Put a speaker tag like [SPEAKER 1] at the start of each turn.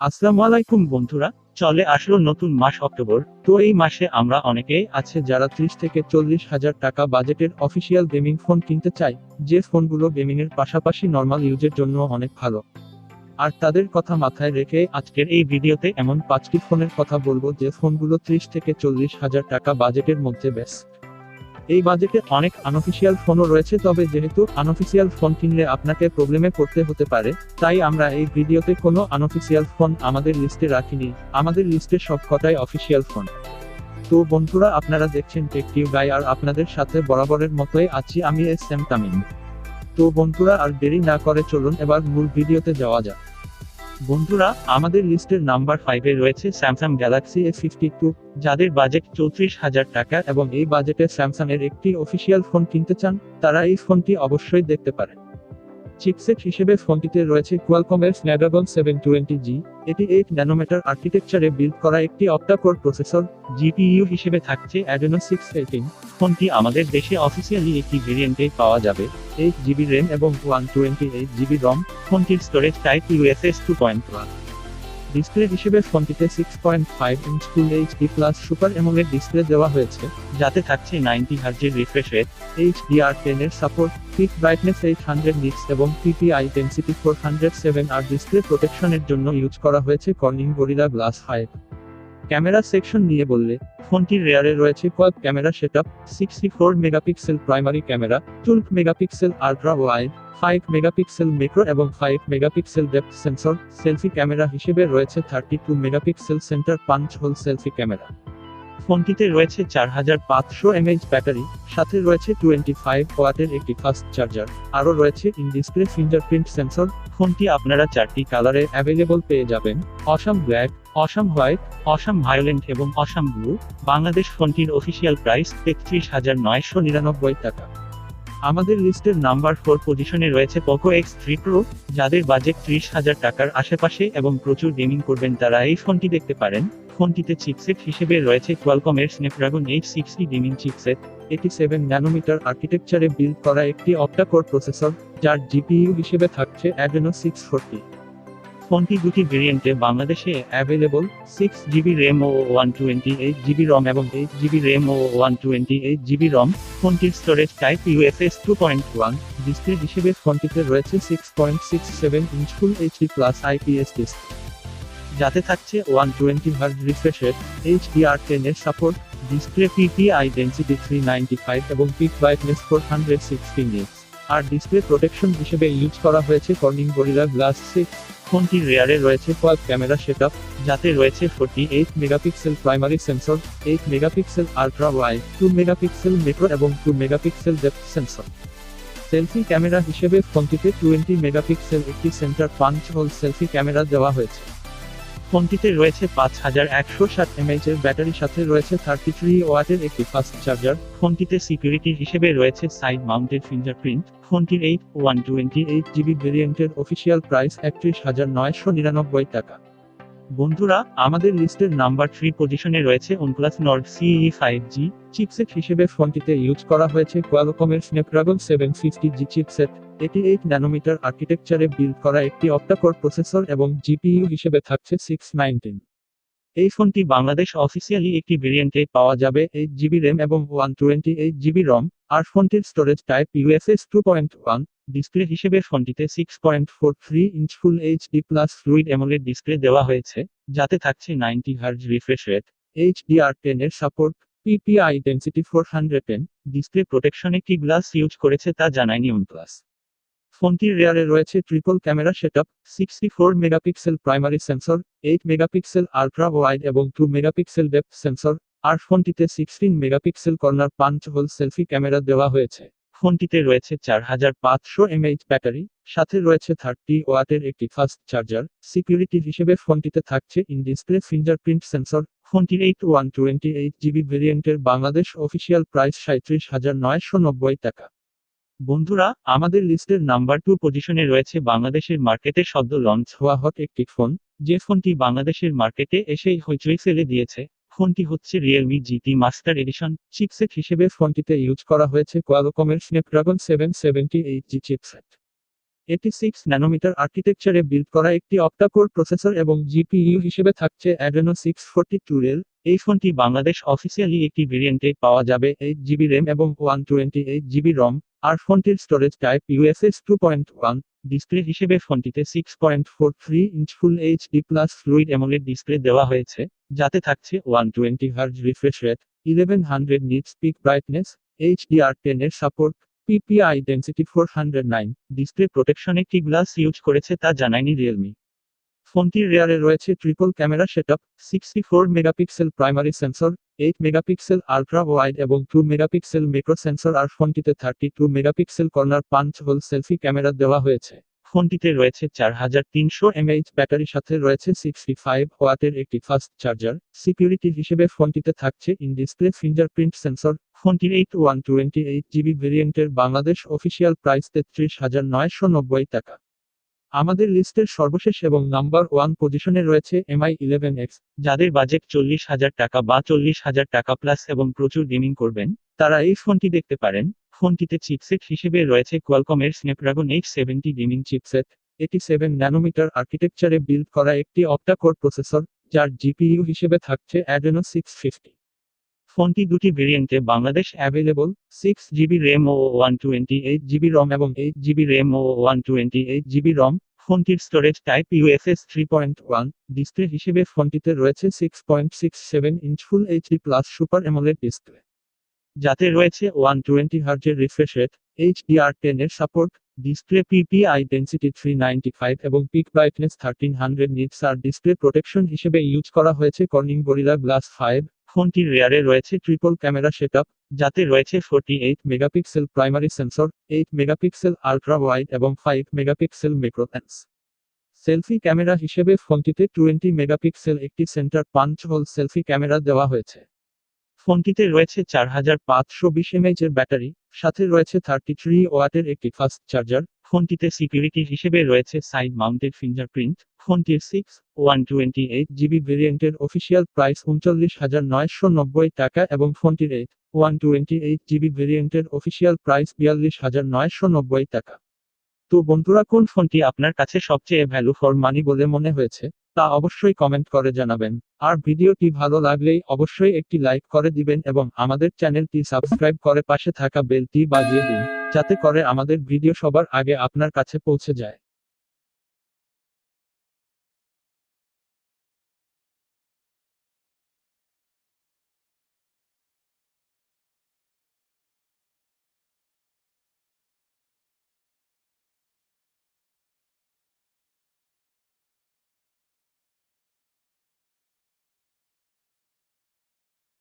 [SPEAKER 1] আসসালামু আলাইকুম বন্ধুরা। চলে আসলো নতুন মাস অক্টোবর। তো এই মাসে আমরা অনেকেই আছে যারা 30 থেকে 40 হাজার টাকা বাজেটের অফিসিয়াল গেমিং ফোন কিনতে চায়, যে ফোনগুলো গেমিং এর পাশাপাশি নর্মাল ইউজের জন্য অনেক ভালো। আর তাদের কথা মাথায় রেখে আজকের এই ভিডিওতে এমন 5টি ফোনের কথা বলবো যে ফোনগুলো 30 থেকে 40 হাজার টাকা বাজেটের মধ্যে বেস্ট। এই বাজেটে অনেক আনঅফিসিয়াল ফোনও রয়েছে, তবে যেহেতু আনঅফিসিয়াল ফোন কিনলে আপনাকে প্রবলেমে পড়তে হতে পারে, তাই আমরা এই ভিডিওতে কোনো আনঅফিসিয়াল ফোন আমাদের লিস্টে রাখিনি। আমাদের লিস্টে সবকটাই অফিসিয়াল ফোন। তো বন্ধুরা, আপনারা দেখছেন টেক টিউ গাই, আর আপনাদের সাথে বরাবরের মতোই আছি আমি এস এম তামিম। তো বন্ধুরা, আর দেরি না করে চলুন এবার মূল ভিডিওতে যাওয়া যাক। বন্ধুরা, আমাদের লিস্টের নাম্বার 5-এ রয়েছে স্যামসাং গ্যালাক্সি A52, যাদের বাজেট 34 হাজার টাকা এবং এই বাজেটে স্যামসাং এর একটি অফিসিয়াল ফোন কিনতে চান, তারা এই ফোনটি অবশ্যই দেখতে পারেন। চিপসেট হিসেবে ফোনটিতে রয়েছে কোয়ালকমের স্ন্যাপড্রাগন 720G। এটি 8 ন্যানোমিটার আর্কিটেকচারে বিল্ড করা একটি অক্টা-কোর প্রসেসর। জিপিইউ হিসেবে থাকছে Adreno 618। ফোনটি আমাদের দেশে অফিসিয়ালি একটি ভেরিয়েন্টে পাওয়া যাবে, 8 জিবি র্যাম এবং 128 জিবি রম। ফোনটির স্টোরেজ টাইপ UFS 2.1। ডিসপ্লে হিসেবে ফোনটিতে 6.5 inch full HD plus super AMOLED display দেওয়া হয়েছে, যাতে থাকছে 90 হার্জের রিফ্রেশ রেট, HDR10 এর সাপোর্ট, পিক ব্রাইটনেস 800 নিটস এবং পিপিআই ডেনসিটি 407। আর ডিসপ্লে প্রোটেকশনের জন্য ইউজ করা হয়েছে Corning Gorilla Glass 5। Camera section নিয়ে বললে, ফোনটির রেয়ারে রয়েছে quad camera setup, 64 megapixel primary camera, 12 megapixel ultra wide, 5 megapixel macro এবং 5 megapixel depth sensor. Selfie camera হিসেবে রয়েছে 32 megapixel centre punch hole selfie camera. ফোনটিতে রয়েছে 4500 mAh ব্যাটারি, সাথে রয়েছে 25 ওয়াটের একটি ফাস্ট চার্জার। আরও রয়েছে ইন ডিসপ্লে ফিঙ্গারপ্রিন্ট সেন্সর। ফোনটি আপনারা 4টি কালারে অ্যাভেলেবল পেয়ে যাবেন: awesome black, awesome white, awesome violent এবং অসাম ব্লু। বাংলাদেশ ফোনটির অফিসিয়াল প্রাইস 33,999 টাকা। আমাদের লিস্টের নাম্বার 4 পজিশনে রয়েছে পোকো X3 Pro। যাদের বাজেট 30 হাজার টাকার আশেপাশে এবং প্রচুর গেমিং করবেন, তারা এই ফোনটি দেখতে পারেন। ফোনটিতে চিপসেট হিসেবে রয়েছে কোয়ালকমের স্ন্যাপড্রাগন 860 গেমিং চিপসেট। এটি 7 ন্যানোমিটার আর্কিটেকচারে বিল্ড করা একটি অক্টা-কোর প্রসেসর, যার জিপিইউ হিসেবে থাকছে Adreno 640। ফোনটি দুটি ভেরিয়েন্টে বাংলাদেশে অ্যাভেলেবল: 6 জিবি র্যাম ও 128 জিবি রম এবং 8 জিবি র্যাম ও 128 জিবি রম। ফোনটির স্টোরেজ টাইপ UFS 2.1। ডিসপ্লে হিসেবে ফোনটিতে রয়েছে 6.67 inch full HD plus IPS display, যাতে থাকছে 120 হার্জ রিফ্রেশ রেট, HDR10 এর সাপোর্ট। ডিসপ্লে পিপিআই ডেনসিটি 395 এবং পিক ব্রাইটনেস 460 নিটস। আর ডিসপ্লে প্রোটেকশন হিসেবে ইউজ করা হয়েছে কর্নিং গরিলা গ্লাস 6। ফোনটির রেয়ারে রয়েছে কোয়াড ক্যামেরা সেটআপ, যাতে রয়েছে 48 megapixel primary sensor, 8 megapixel ultra wide, 2 megapixel macro এবং 2 megapixel depth sensor. Selfie camera হিসেবে ফোনটিতে 20 মেগাপিক্সেল একটি centre punch hole selfie camera দেওয়া হয়েছে। ফোনটিতে রয়েছে 5160 mAh এর ব্যাটারি, সাথে রয়েছে 33 ওয়াটের একটি ফাস্ট চার্জার। ফোনটিতে সিকিউরিটি হিসেবে রয়েছে সাইড মাউন্টেড ফিঙ্গারপ্রিন্ট। ফোনটির 128 জিবি ভেরিয়েন্টের অফিসিয়াল প্রাইস 31,999 টাকা। বন্ধুরা, আমাদের লিস্টের নাম্বার 3 পজিশনে রয়েছে OnePlus Nord CE 5G। Chipset হিসেবে ফোনটিতে ইউজ করা হয়েছে কোয়ালকমের স্ন্যাপড্রাগন 750G চিপসেট। এটি 8 ন্যানোমিটার আর্কিটেকচারে বিল্ড করা একটি অক্টা-কোর প্রসেসর এবং জিপিইউ হিসেবে থাকছে 619। এই ফোনটি বাংলাদেশ অফিসিয়ালি একটি ভেরিয়েন্টে পাওয়া যাবে 8 জিবি র্যাম এবং 128 জিবি রম। আর ফোনটির স্টোরেজ টাইপ UFS 2.1। ডিসপ্লে হিসেবে ফোনটিতে 6.43 inch full HD plus fluid AMOLED display দেওয়া হয়েছে, যাতে থাকছে 90 হার্জ রিফ্রেশ রেট, HDR10 এর সাপোর্ট, পিপিআই ডেনসিটি 410। ডিসপ্লে প্রোটেকশনে কি গ্লাস ইউজ করেছে তা জানায়নি OnePlus। ফোনটির রেয়ারে রয়েছে triple camera setup, 64 megapixel primary sensor, 8 megapixel ultra wide এবং 2 মেগাপিক্সেল ডেপথ সেন্সর। আর ফোনটিতে 16 megapixel corner punch hole selfie camera দেওয়া হয়েছে। ফোনটিতে রয়েছে 4500 mAh ব্যাটারি, সাথে রয়েছে 30 ওয়াটের একটি ফাস্ট চার্জার। সিকিউরিটি হিসেবে ফোনটিতে থাকছে ইন ডিসপ্লে ফিঙ্গারপ্রিন্ট সেন্সর। ফোনটির 128 জিবি ভেরিয়েন্টের বাংলাদেশ অফিসিয়াল প্রাইস 37,990 টাকা। বন্ধুরা, আমাদের লিস্টের নাম্বার 2 পজিশনে রয়েছে বাংলাদেশের মার্কেটে সদ্য লঞ্চ হওয়া হট একটি ফোন, যে ফোনটি বাংলাদেশের মার্কেটে এসেই হইচই ফেলে দিয়েছে। ফোনটি হচ্ছে Realme GT master edition. Chipset হিসেবে ফোনটিতে ইউজ করা হয়েছে কোয়ালকমের স্ন্যাপড্রাগন 778G চিপসেট। এটি 6 ন্যানোমিটার আর্কিটেকচারে বিল্ড করা একটি অক্টা-কোর প্রসেসর এবং জিপিইউ হিসেবে থাকছে অ্যাড্রেনো 642 রেল। এই ফোনটি বাংলাদেশ অফিসিয়ালি একটি ভেরিয়েন্টে পাওয়া যাবে 8 জিবি র্যাম এবং 128 জিবি রম। আর ফোনটির স্টোরেজ টাইপ ইউএসএস 2.1। ডিসপ্লে হিসেবে ফোনটিতে 6.43 inch full HD plus fluid AMOLED display দেওয়া হয়েছে, যাতে থাকছে 120 hertz refresh rate, 1100 nits pick brightness, HDR10 এর সাপোর্ট, পিপিআই ডেন্সিটি 409। ডিসপ্লে প্রোটেকশনে কি গ্লাস ইউজ করেছে তা জানায়নি রিয়েলমি। ফোনটির রেয়ারে রয়েছে triple camera setup, 64 megapixel primary sensor, 8 megapixel ultra wide এবং 2 মেগাপিক্সেল ম্যাক্রো সেন্সর। আর ফোনটিতে 32 megapixel corner punch hole selfie camera দেওয়া হয়েছে। ফোনটিতে রয়েছে 4300 এমএএইচ ব্যাটারি, সাথে রয়েছে 65 ওয়াটের একটি ফাস্ট চার্জার। সিকিউরিটি হিসেবে ফোনটিতে থাকছে ইন ডিসপ্লে ফিঙ্গারপ্রিন্ট সেন্সর। ফোনটির 128 জিবি ভেরিয়েন্টের বাংলাদেশ অফিসিয়াল প্রাইস 33,990 টাকা। আমাদের লিস্টের সর্বশেষ এবং নাম্বার 1 পজিশনে রয়েছে MI 11X। যাদের বাজেট 40,000 টাকা বা 40,000 টাকা প্লাস এবং প্রচুর গেমিং করবেন, তারা এই ফোনটি দেখতে পারেন। ফোনটিতে চিপসেট হিসেবে রয়েছে কোয়ালকমের স্ন্যাপড্রাগন 870 গেমিং চিপসেট। এটি 7 ন্যানোমিটার আর্কিটেকচারে বিল্ড করা একটি অক্টা-কোর প্রসেসর, যার জিপিইউ হিসেবে থাকছে অ্যাড্রেনো 650। ফোনটি দুটি ভেরিয়েন্টে বাংলাদেশ অ্যাভেলেবল, 6 জিবি র্যাম ও 128 জিবি রম এবং 8 জিবি র্যাম ও 128 জিবি রম। ফোনটির স্টোরেজ টাইপ ইউএসএস 3.1। ডিসপ্লে হিসেবে ফোনটিতে রয়েছে 6.67 inch full HD plus super AMOLED display, যাতে রয়েছে 120 হার্জের রিফ্রেশ রেট, HDR10 এর সাপোর্ট। ডিসপ্লে পিপিআই ডেন্সিটি 395 এবং পিক ব্রাইটনেস 1300 নিটস। আর ডিসপ্লে প্রোটেকশন হিসেবে ইউজ করা হয়েছে কর্নিং গরিলা গ্লাস 5। ফোনটির রেয়ারে রয়েছে ট্রিপল ক্যামেরা সেটআপ, যাতে রয়েছে 48 megapixel primary sensor, 8 megapixel ultra wide এবং 5 megapixel macro lens. Selfie camera হিসেবে ফোনটিতে 20 মেগাপিক্সেল একটি centre punch hole selfie camera দেওয়া হয়েছে। ফোনটিতে রয়েছে 4520 এমএএইচ এর ব্যাটারি, সাথে রয়েছে 33 ওয়াটের একটি ফাস্ট চার্জার। ফোনটিতে সিকিউরিটি হিসেবে রয়েছে সাইড মাউন্টেড ফিঙ্গারপ্রিন্ট। ফোনটির 128 জিবি ভেরিয়েন্টের অফিসিয়াল প্রাইস 39,990 টাকা এবং ফোনটির 128 জিবি ভেরিয়েন্টের অফিসিয়াল প্রাইস 42,990 টাকা। তো বন্ধুরা, কোন ফোনটি আপনার কাছে সবচেয়ে ভ্যালু ফর মানি বলে মনে হয়েছে তা অবশ্যই কমেন্ট করে জানাবেন। আর ভিডিওটি ভালো লাগলেই অবশ্যই একটি লাইক করে দিবেন এবং আমাদের চ্যানেলটি সাবস্ক্রাইব করে পাশে থাকা বেলটি বাজিয়ে দিন, যাতে করে আমাদের ভিডিও সবার আগে আপনার কাছে পৌঁছে যায়।